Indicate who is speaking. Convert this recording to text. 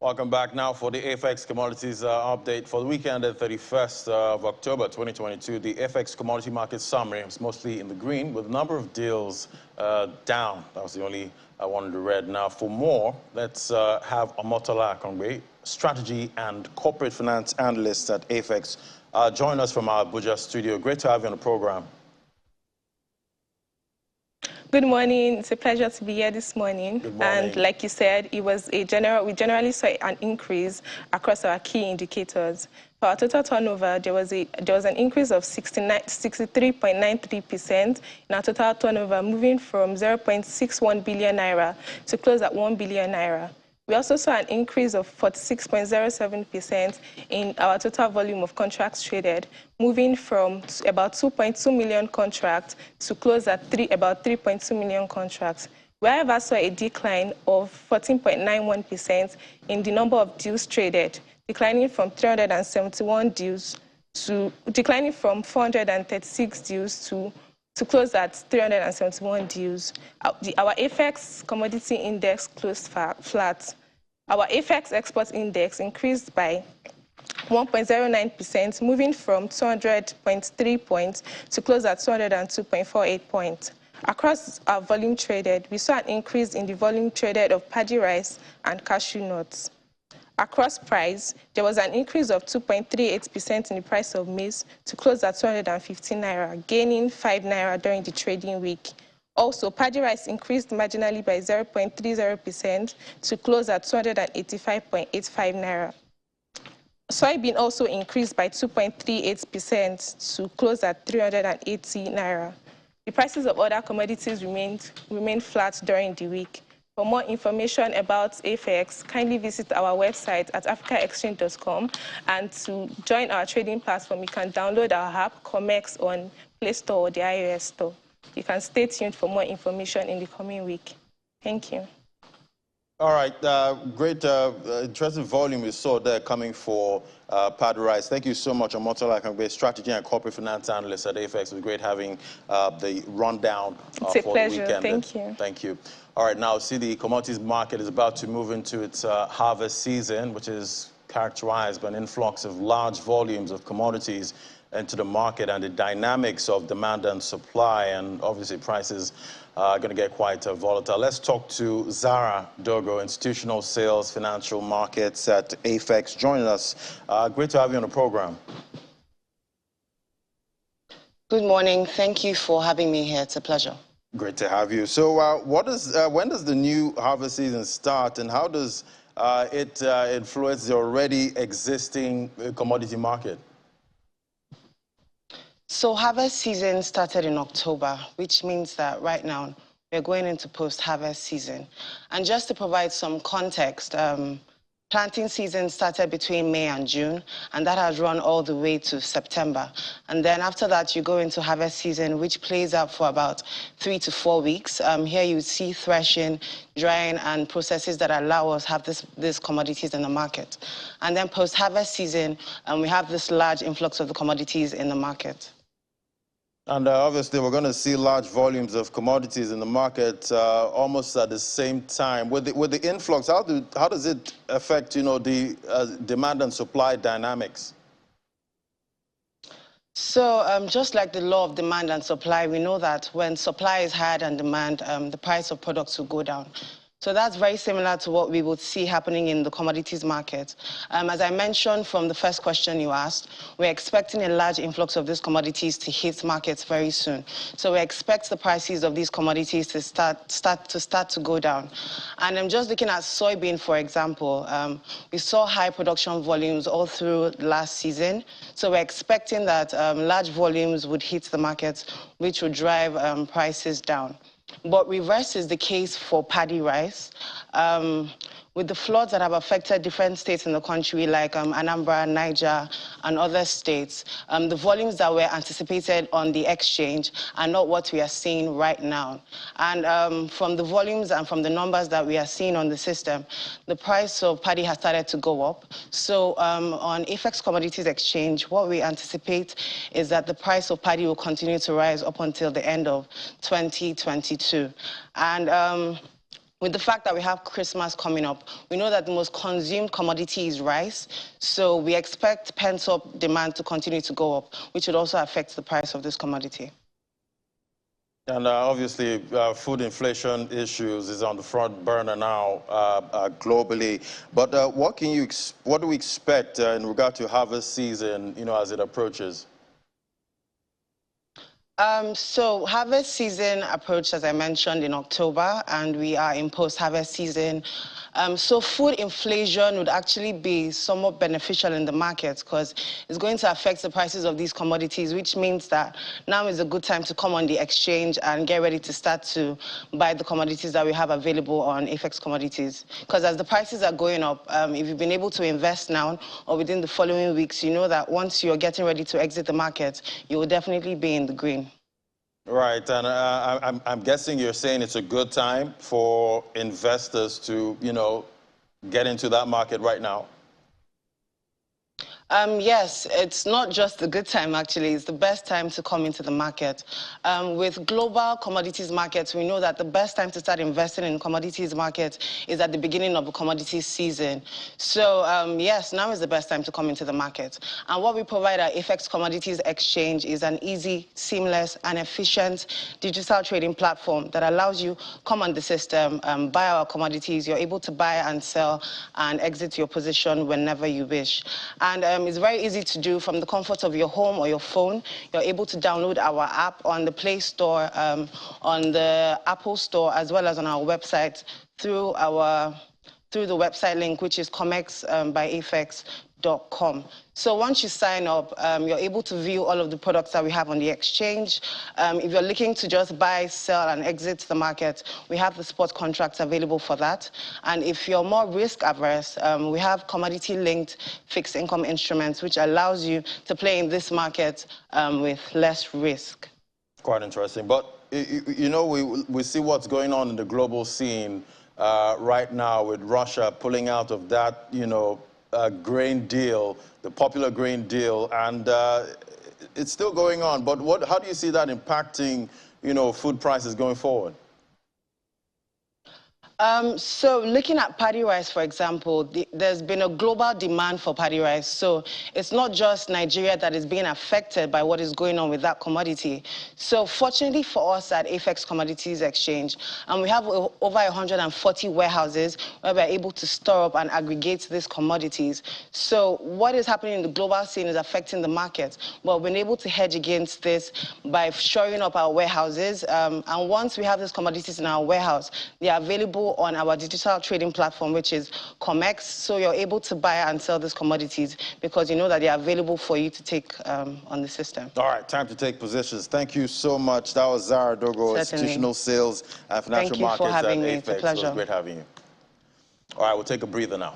Speaker 1: Welcome back now for the AFEX Commodities update for the weekend at 31st of October 2022. The AFEX Commodity Market Summary is mostly in the green with a number of deals down. That was the only one in the red. Now for more, let's have Omotola Akongbe, Strategy and Corporate Finance Analyst at AFEX. Join us from our Abuja studio. Great to have you on the program.
Speaker 2: Good morning. It's a pleasure to be here this morning.
Speaker 1: Good morning.
Speaker 2: And like you said, it was we generally saw an increase across our key indicators. For our total turnover, there was an increase of 63.93% in our total turnover, moving from 0.61 billion naira to close at 1 billion naira. We also saw an increase of 46.07% in our total volume of contracts traded, moving from about 2.2 million contracts to close at about 3.2 million contracts. We, however, saw a decline of 14.91% in the number of deals traded, declining from 371 deals to 436 deals to close at 371 deals. Our AFEX commodity index closed flat. Our AFEX export index increased by 1.09%, moving from 200.3 points to close at 202.48 points. Across our volume traded, we saw an increase in the volume traded of paddy rice and cashew nuts. Across price, there was an increase of 2.38% in the price of maize to close at 215 naira, gaining 5 naira during the trading week. Also, paddy rice increased marginally by 0.30% to close at 285.85 naira. Soybean also increased by 2.38% to close at 380 naira. The prices of other commodities remained flat during the week. For more information about AFEX, kindly visit our website at africaexchange.com, and to join our trading platform, you can download our app, COMEX, on Play Store or the iOS Store. You can stay tuned for more information in the coming week. Thank you.
Speaker 1: All right, great, interesting volume we saw there coming for paddy rice. Thank you so much, Omotola Akongbe, Strategy and Corporate Finance Analyst at AFEX. It was great having the rundown
Speaker 2: for
Speaker 1: the
Speaker 2: pleasure.
Speaker 1: weekend.
Speaker 2: Thank you.
Speaker 1: Thank you. All right, now see the commodities market is about to move into its harvest season, which is characterized by an influx of large volumes of commodities into the market, and the dynamics of demand and supply, and obviously prices are going to get quite volatile. Let's talk to Zara Dogo, Institutional Sales Financial Markets at AFEX, joining us. Great to have you on the program.
Speaker 3: Good morning. Thank you for having me here. It's a pleasure.
Speaker 1: Great to have you. So when does the new harvest season start, and how does it influence the already existing commodity market?
Speaker 3: So harvest season started in October, which means that right now we're going into post-harvest season. And just to provide some context, planting season started between May and June, and that has run all the way to September. And then after that, you go into harvest season, which plays out for about 3 to 4 weeks. Here you see threshing, drying, and processes that allow us to have these commodities in the market. And then post-harvest season, we have this large influx of the commodities in the market.
Speaker 1: And obviously, we're going to see large volumes of commodities in the market almost at the same time. With the influx, how does it affect, the demand and supply dynamics?
Speaker 3: So just like the law of demand and supply, we know that when supply is higher than demand, the price of products will go down. So that's very similar to what we would see happening in the commodities market. As I mentioned from the first question you asked, we're expecting a large influx of these commodities to hit markets very soon. So we expect the prices of these commodities to start to go down. And I'm just looking at soybean, for example. We saw high production volumes all through last season. So we're expecting that large volumes would hit the markets, which would drive prices down. But reverse is the case for paddy rice. With the floods that have affected different states in the country, like Anambra, Niger, and other states, the volumes that were anticipated on the exchange are not what we are seeing right now. And from the volumes and from the numbers that we are seeing on the system, the price of paddy has started to go up. So on AFEX Commodities Exchange, what we anticipate is that the price of paddy will continue to rise up until the end of 2022. And with the fact that we have Christmas coming up, we know that the most consumed commodity is rice. So we expect pent-up demand to continue to go up, which would also affect the price of this commodity.
Speaker 1: And obviously, food inflation issues is on the front burner now globally. But what do we expect in regard to harvest season, as it approaches?
Speaker 3: So harvest season approached, as I mentioned, in October, and we are in post-harvest season. So food inflation would actually be somewhat beneficial in the market because it's going to affect the prices of these commodities, which means that now is a good time to come on the exchange and get ready to start to buy the commodities that we have available on AFEX Commodities. Because as the prices are going up, if you've been able to invest now or within the following weeks, you know that once you're getting ready to exit the market, you will definitely be in the green.
Speaker 1: Right, and I'm guessing you're saying it's a good time for investors to, get into that market right now.
Speaker 3: Yes, it's not just a good time, actually. It's the best time to come into the market. With global commodities markets, we know that the best time to start investing in commodities markets is at the beginning of the commodities season. So, yes, now is the best time to come into the market. And what we provide at AFEX Commodities Exchange is an easy, seamless, and efficient digital trading platform that allows you come on the system, buy our commodities. You're able to buy and sell and exit your position whenever you wish. And it's very easy to do from the comfort of your home or your phone. You're able to download our app on the Play Store, on the Apple Store, as well as on our website through the website link, which is comex.afex.com. So once you sign up, you're able to view all of the products that we have on the exchange. If you're looking to just buy, sell, and exit the market, we have the spot contracts available for that. And if you're more risk averse, we have commodity-linked fixed income instruments, which allows you to play in this market with less risk.
Speaker 1: Quite interesting. But, we see what's going on in the global scene right now with Russia pulling out of that, grain deal, the popular grain deal, and it's still going on. But how do you see that impacting, food prices going forward?
Speaker 3: So looking at paddy rice, for example, there's been a global demand for paddy rice. So it's not just Nigeria that is being affected by what is going on with that commodity. So fortunately for us at AFEX Commodities Exchange, we have over 140 warehouses where we're able to store up and aggregate these commodities. So what is happening in the global scene is affecting the market. Well, we've been able to hedge against this by shoring up our warehouses. And once we have these commodities in our warehouse, they are available on our digital trading platform, which is COMEX. So you're able to buy and sell these commodities because you know that they are available for you to take on the system.
Speaker 1: All right, time to take positions. Thank you so much. That was Zara Dogo, Institutional Sales and Financial Markets at AFEX.
Speaker 3: Thank you for having me. It's a pleasure.
Speaker 1: It was great having you. All right, we'll take a breather now.